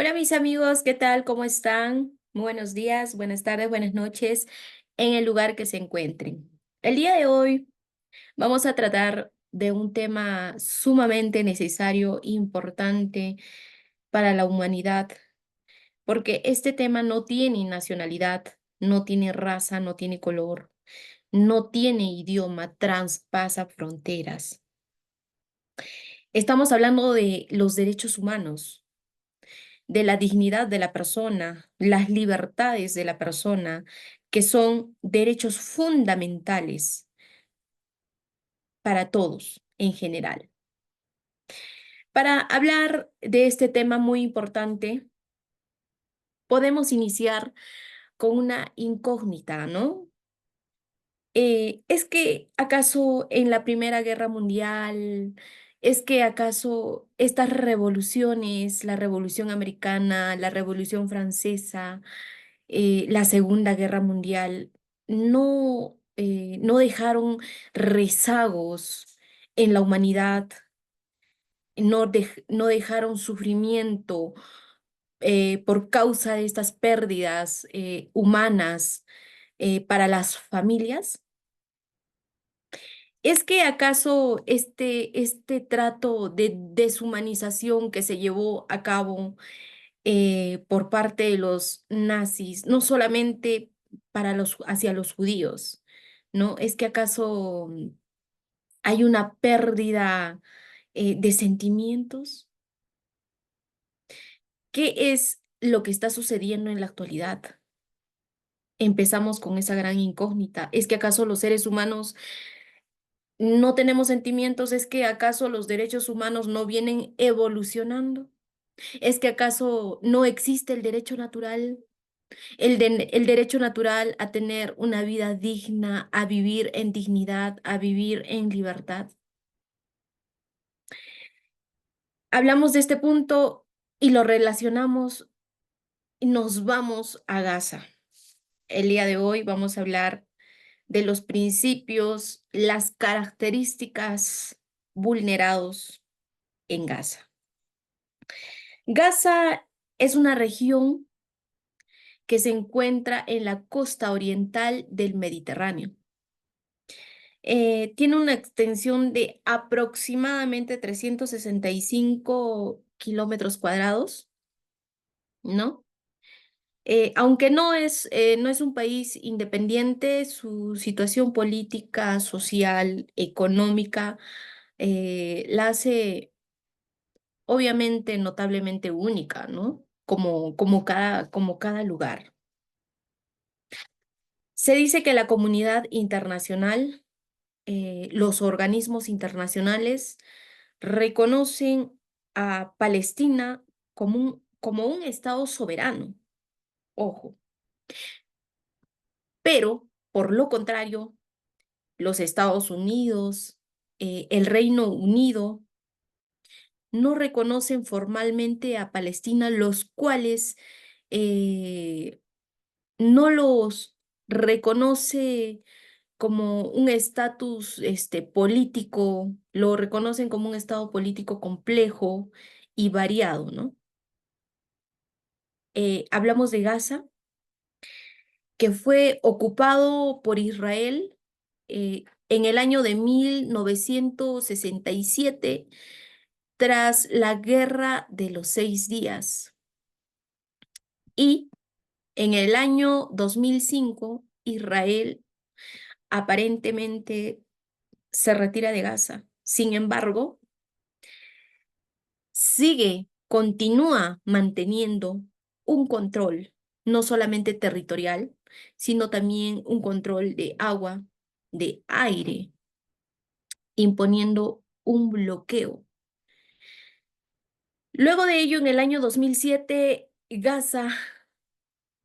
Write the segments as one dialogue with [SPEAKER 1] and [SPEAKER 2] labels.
[SPEAKER 1] Hola mis amigos, ¿qué tal? ¿Cómo están? Buenos días, buenas tardes, buenas noches en el lugar que se encuentren. El día de hoy vamos a tratar de un tema sumamente necesario, importante para la humanidad, porque este tema no tiene nacionalidad, no tiene raza, no tiene color, no tiene idioma, traspasa fronteras. Estamos hablando de los derechos humanos, de la dignidad de la persona, las libertades de la persona, que son derechos fundamentales para todos en general. Para hablar de este tema muy importante, podemos iniciar con una incógnita, ¿no? ¿Es que acaso en la Primera Guerra Mundial, es que acaso estas revoluciones, la Revolución Americana, la Revolución Francesa, la Segunda Guerra Mundial no dejaron rezagos en la humanidad, no dejaron sufrimiento por causa de estas pérdidas humanas para las familias? ¿Es que acaso este trato de deshumanización que se llevó a cabo por parte de los nazis, no solamente hacia los judíos, ¿no? ¿Es que acaso hay una pérdida de sentimientos? ¿Qué es lo que está sucediendo en la actualidad? Empezamos con esa gran incógnita. ¿Es que acaso los seres humanos no tenemos sentimientos? ¿Es que acaso los derechos humanos no vienen evolucionando? ¿Es que acaso no existe el derecho natural? El derecho natural a tener una vida digna, a vivir en dignidad, a vivir en libertad. Hablamos de este punto y lo relacionamos y nos vamos a Gaza. El día de hoy vamos a hablar de los principios, las características vulnerados en Gaza. Gaza es una región que se encuentra en la costa oriental del Mediterráneo. Tiene una extensión de aproximadamente 365 kilómetros cuadrados, ¿no? Aunque no es un país independiente, su situación política, social, económica, la hace obviamente notablemente única, ¿no? Como cada lugar. Se dice que la comunidad internacional, los organismos internacionales, reconocen a Palestina como un Estado soberano, ojo, pero por lo contrario, los Estados Unidos, el Reino Unido, no reconocen formalmente a Palestina, los cuales eh, no los reconoce como un estatus político, lo reconocen como un estado político complejo y variado, ¿no? Hablamos de Gaza, que fue ocupado por Israel en el año de 1967 tras la Guerra de los Seis Días. Y en el año 2005 Israel aparentemente se retira de Gaza. Sin embargo, continúa manteniendo un control, no solamente territorial, sino también un control de agua, de aire, imponiendo un bloqueo. Luego de ello, en el año 2007, Gaza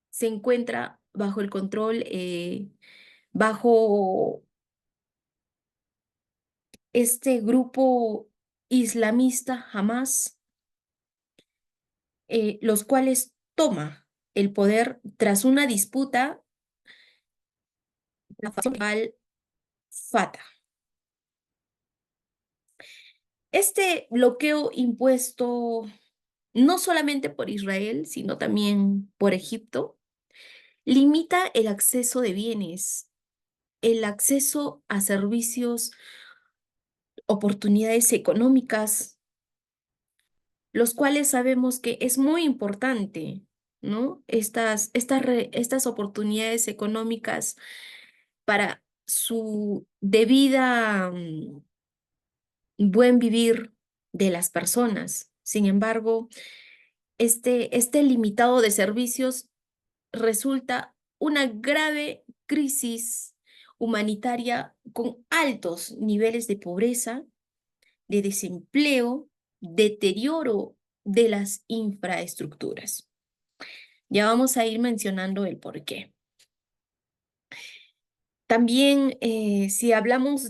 [SPEAKER 1] se encuentra bajo el control, bajo este grupo islamista Hamas, los cuales toma el poder tras una disputa al Fatah. Este bloqueo impuesto no solamente por Israel, sino también por Egipto, limita el acceso de bienes, el acceso a servicios, oportunidades económicas, los cuales sabemos que es muy importante, ¿no? Estas oportunidades económicas para su debida buen vivir de las personas. Sin embargo, este limitado de servicios resulta una grave crisis humanitaria con altos niveles de pobreza, de desempleo, deterioro de las infraestructuras. Ya vamos a ir mencionando el porqué. También, si hablamos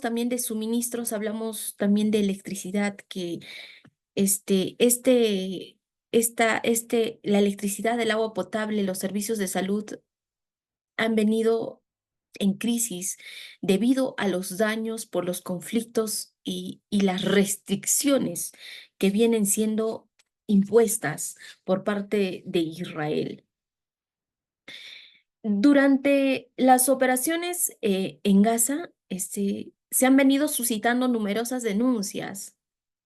[SPEAKER 1] también de suministros, hablamos también de electricidad, que la electricidad, el agua potable, los servicios de salud han venido en crisis debido a los daños por los conflictos y las restricciones que vienen siendo impuestas por parte de Israel. Durante las operaciones en Gaza, se han venido suscitando numerosas denuncias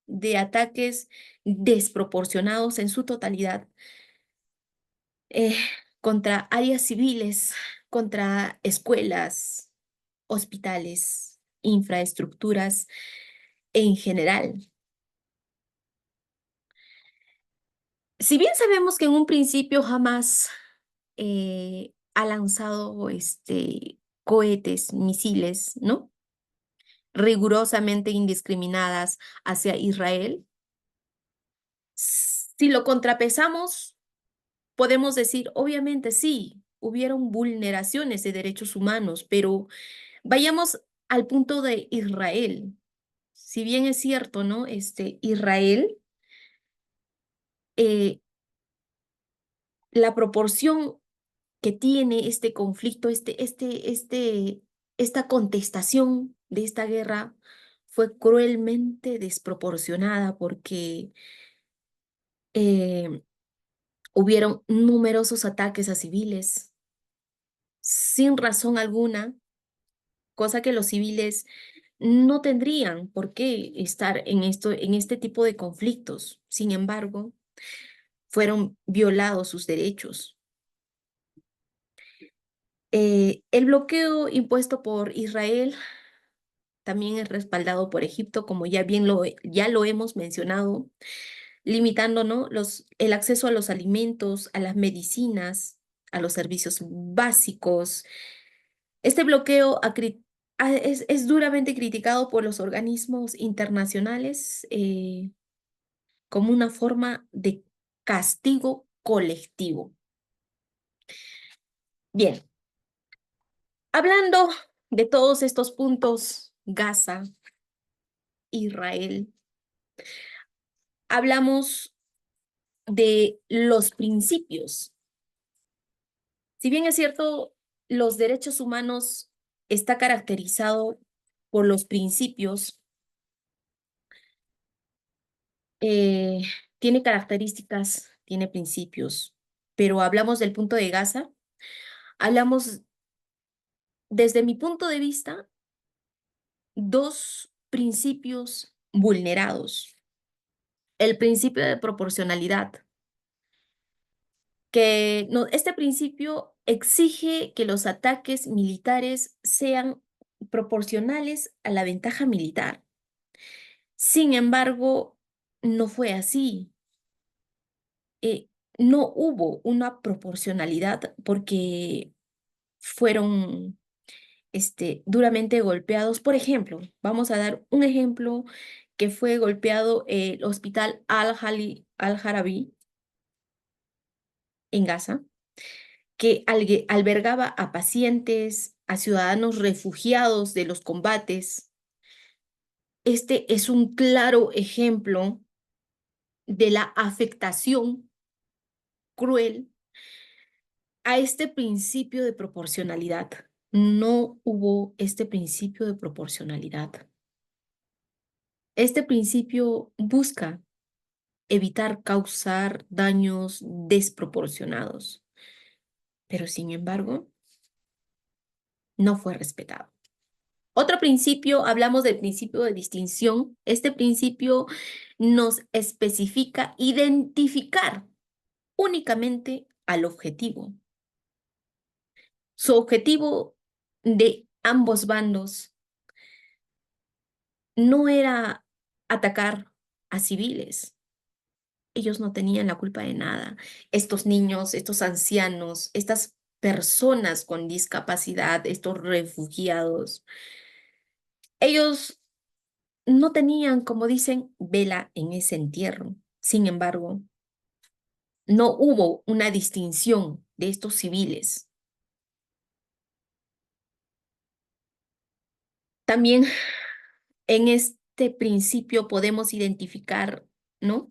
[SPEAKER 1] de ataques desproporcionados en su totalidad eh, contra áreas civiles, contra escuelas, hospitales, infraestructuras en general. Si bien sabemos que en un principio jamás ha lanzado cohetes, misiles, ¿no? Rigurosamente indiscriminadas hacia Israel, si lo contrapesamos, podemos decir, obviamente sí, hubieron vulneraciones de derechos humanos, pero vayamos al punto de Israel. Si bien es cierto, ¿no? Israel, eh, la proporción que tiene este conflicto, esta contestación de esta guerra fue cruelmente desproporcionada porque eh, hubieron numerosos ataques a civiles sin razón alguna, cosa que los civiles no tendrían por qué estar en este tipo de conflictos. Sin embargo, fueron violados sus derechos. El bloqueo impuesto por Israel también es respaldado por Egipto, como ya lo hemos mencionado, limitando, ¿no? El acceso a los alimentos, a las medicinas, a los servicios básicos. Este bloqueo es duramente criticado por los organismos internacionales como una forma de castigo colectivo. Bien, hablando de todos estos puntos, Gaza, Israel, hablamos de los principios. Si bien es cierto, los derechos humanos está caracterizado por los principios, eh, tiene características, tiene principios, pero hablamos del punto de Gaza, hablamos desde mi punto de vista, dos principios vulnerados. El principio de proporcionalidad, que no, este principio exige que los ataques militares sean proporcionales a la ventaja militar. Sin embargo, no fue así. Eh, no hubo una proporcionalidad porque fueron duramente golpeados. Por ejemplo, vamos a dar un ejemplo que fue golpeado el hospital Al-Harabi en Gaza, que albergaba a pacientes, a ciudadanos refugiados de los combates. Este es un claro ejemplo de la afectación cruel a este principio de proporcionalidad. No hubo este principio de proporcionalidad. Este principio busca evitar causar daños desproporcionados, pero sin embargo, no fue respetado. Otro principio, hablamos del principio de distinción. Este principio nos especifica identificar únicamente al objetivo. Su objetivo de ambos bandos no era atacar a civiles. Ellos no tenían la culpa de nada. Estos niños, estos ancianos, estas personas con discapacidad, estos refugiados, ellos no tenían, como dicen, vela en ese entierro. Sin embargo, no hubo una distinción de estos civiles. También en este principio podemos identificar, ¿no?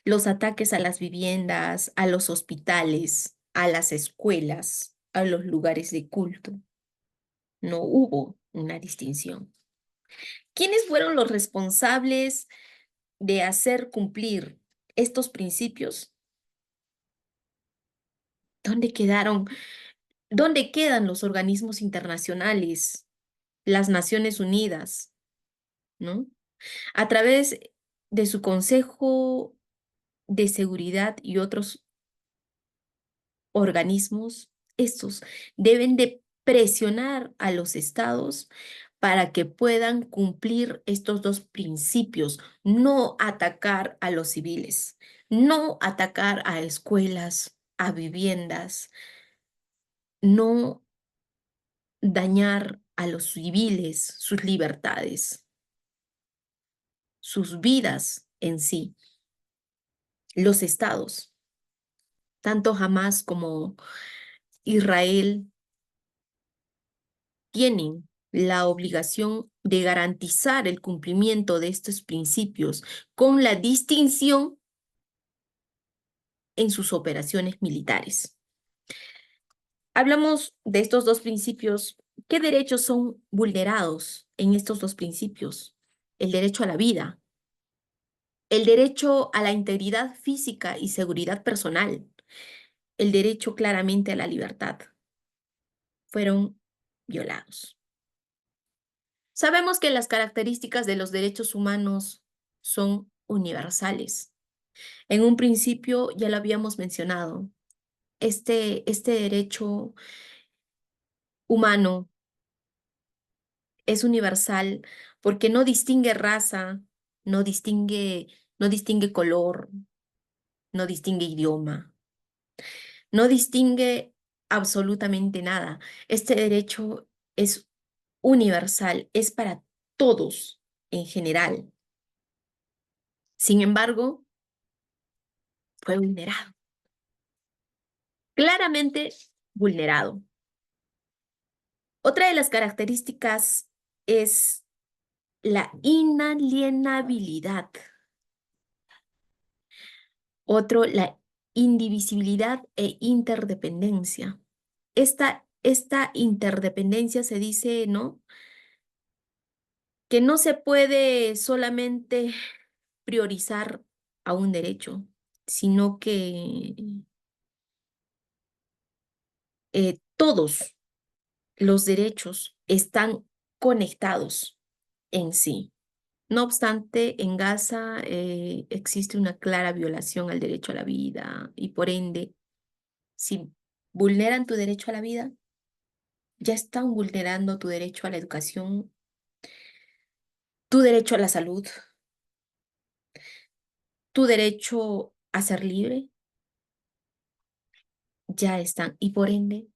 [SPEAKER 1] Los ataques a las viviendas, a los hospitales, a las escuelas, a los lugares de culto. No hubo una distinción. ¿Quiénes fueron los responsables de hacer cumplir estos principios? ¿Dónde quedaron? ¿Dónde quedan los organismos internacionales, las Naciones Unidas, ¿no? A través de su Consejo de Seguridad y otros organismos, estos deben de presionar a los estados para que puedan cumplir estos dos principios, no atacar a los civiles, no atacar a escuelas, a viviendas, no dañar a los civiles, sus libertades, sus vidas en sí. Los estados, tanto Hamas como Israel, tienen la obligación de garantizar el cumplimiento de estos principios con la distinción en sus operaciones militares. Hablamos de estos dos principios. ¿Qué derechos son vulnerados en estos dos principios? El derecho a la vida, el derecho a la integridad física y seguridad personal, el derecho claramente a la libertad, fueron violados. Sabemos que las características de los derechos humanos son universales. En un principio ya lo habíamos mencionado. Este derecho humano es universal porque no distingue raza, no distingue color, no distingue idioma, no distingue absolutamente nada. Este derecho es universal, es para todos en general. Sin embargo, fue vulnerado, claramente vulnerado. Otra de las características es la inalienabilidad. Otro, la indivisibilidad e interdependencia. Esta interdependencia se dice, ¿no? Que no se puede solamente priorizar a un derecho, sino que todos los derechos están conectados en sí. No obstante, en Gaza existe una clara violación al derecho a la vida y por ende, si vulneran tu derecho a la vida, ya están vulnerando tu derecho a la educación, tu derecho a la salud, tu derecho a ser libre, ya están y por ende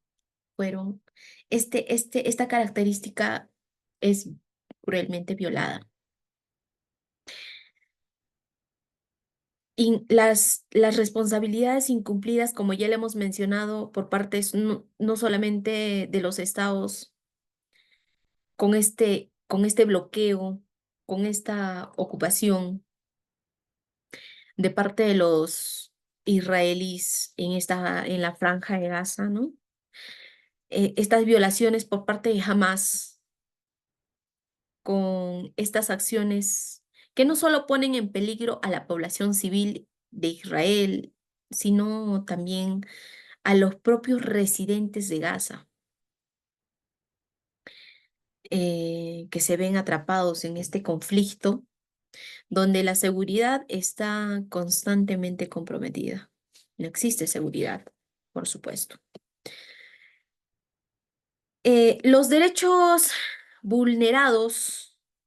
[SPEAKER 1] fueron, esta característica es cruelmente violada. Y las responsabilidades incumplidas, como ya le hemos mencionado, por partes no solamente de los estados con este bloqueo, con esta ocupación de parte de los israelíes en la franja de Gaza, ¿no? Estas violaciones por parte de Hamas con estas acciones que no solo ponen en peligro a la población civil de Israel, sino también a los propios residentes de Gaza, que se ven atrapados en este conflicto, donde la seguridad está constantemente comprometida. No existe seguridad, por supuesto. Los derechos vulnerados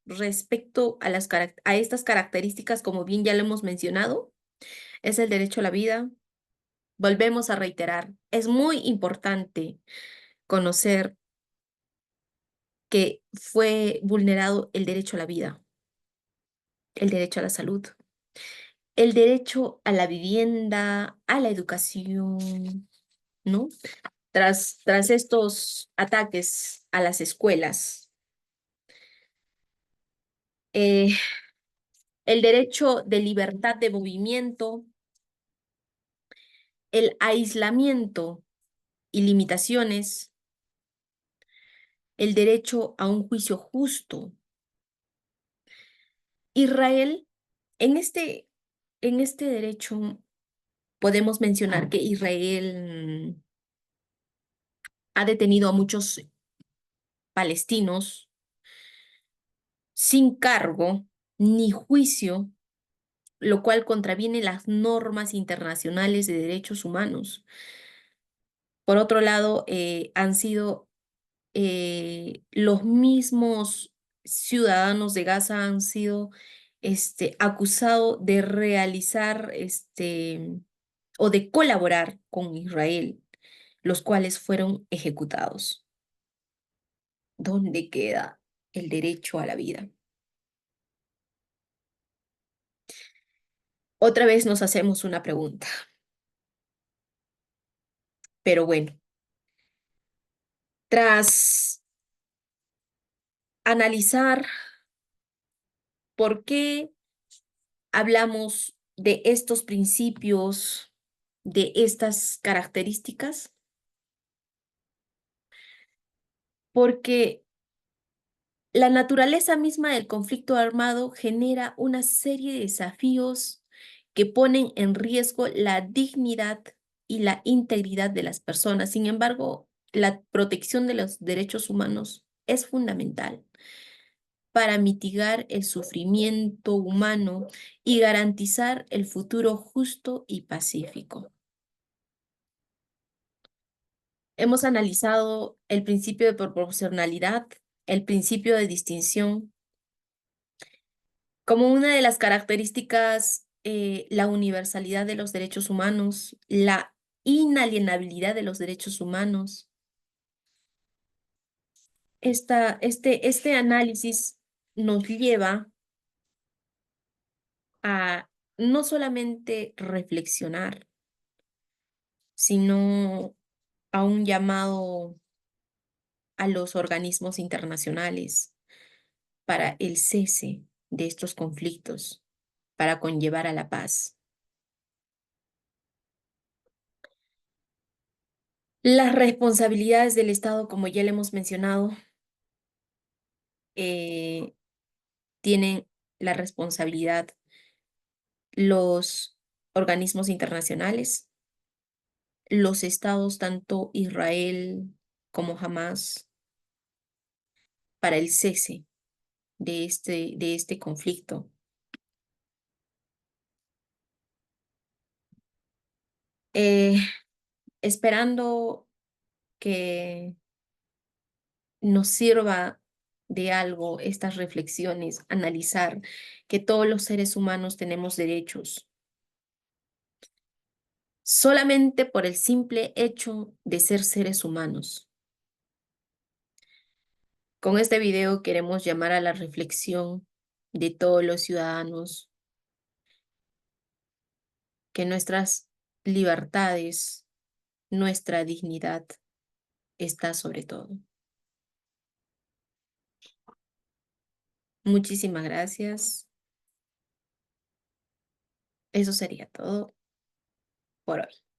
[SPEAKER 1] respecto a a estas características, como bien ya lo hemos mencionado, es el derecho a la vida. Volvemos a reiterar, es muy importante conocer que fue vulnerado el derecho a la vida, el derecho a la salud, el derecho a la vivienda, a la educación, ¿no? Tras estos ataques a las escuelas, eh, el derecho de libertad de movimiento, el aislamiento y limitaciones, el derecho a un juicio justo. Israel, en este derecho podemos mencionar que Israel ha detenido a muchos palestinos sin cargo ni juicio, lo cual contraviene las normas internacionales de derechos humanos. Por otro lado, han sido los mismos ciudadanos de Gaza han sido acusados de realizar o de colaborar con Israel, los cuales fueron ejecutados. ¿Dónde queda el derecho a la vida? Otra vez nos hacemos una pregunta, pero bueno, tras analizar por qué hablamos de estos principios, de estas características, porque la naturaleza misma del conflicto armado genera una serie de desafíos que ponen en riesgo la dignidad y la integridad de las personas. Sin embargo, la protección de los derechos humanos es fundamental para mitigar el sufrimiento humano y garantizar el futuro justo y pacífico. Hemos analizado el principio de proporcionalidad, el principio de distinción, como una de las características, la universalidad de los derechos humanos, la inalienabilidad de los derechos humanos. Este análisis nos lleva a no solamente reflexionar, sino a un llamado a los organismos internacionales para el cese de estos conflictos, para conllevar a la paz. Las responsabilidades del Estado, como ya le hemos mencionado, eh, tienen la responsabilidad los organismos internacionales, los estados, tanto Israel como Hamas, para el cese de este conflicto. Eh, Esperando que nos sirva de algo estas reflexiones, analizar que todos los seres humanos tenemos derechos solamente por el simple hecho de ser seres humanos. Con este video queremos llamar a la reflexión de todos los ciudadanos que nuestras libertades, nuestra dignidad está sobre todo. Muchísimas gracias. Eso sería todo por hoy.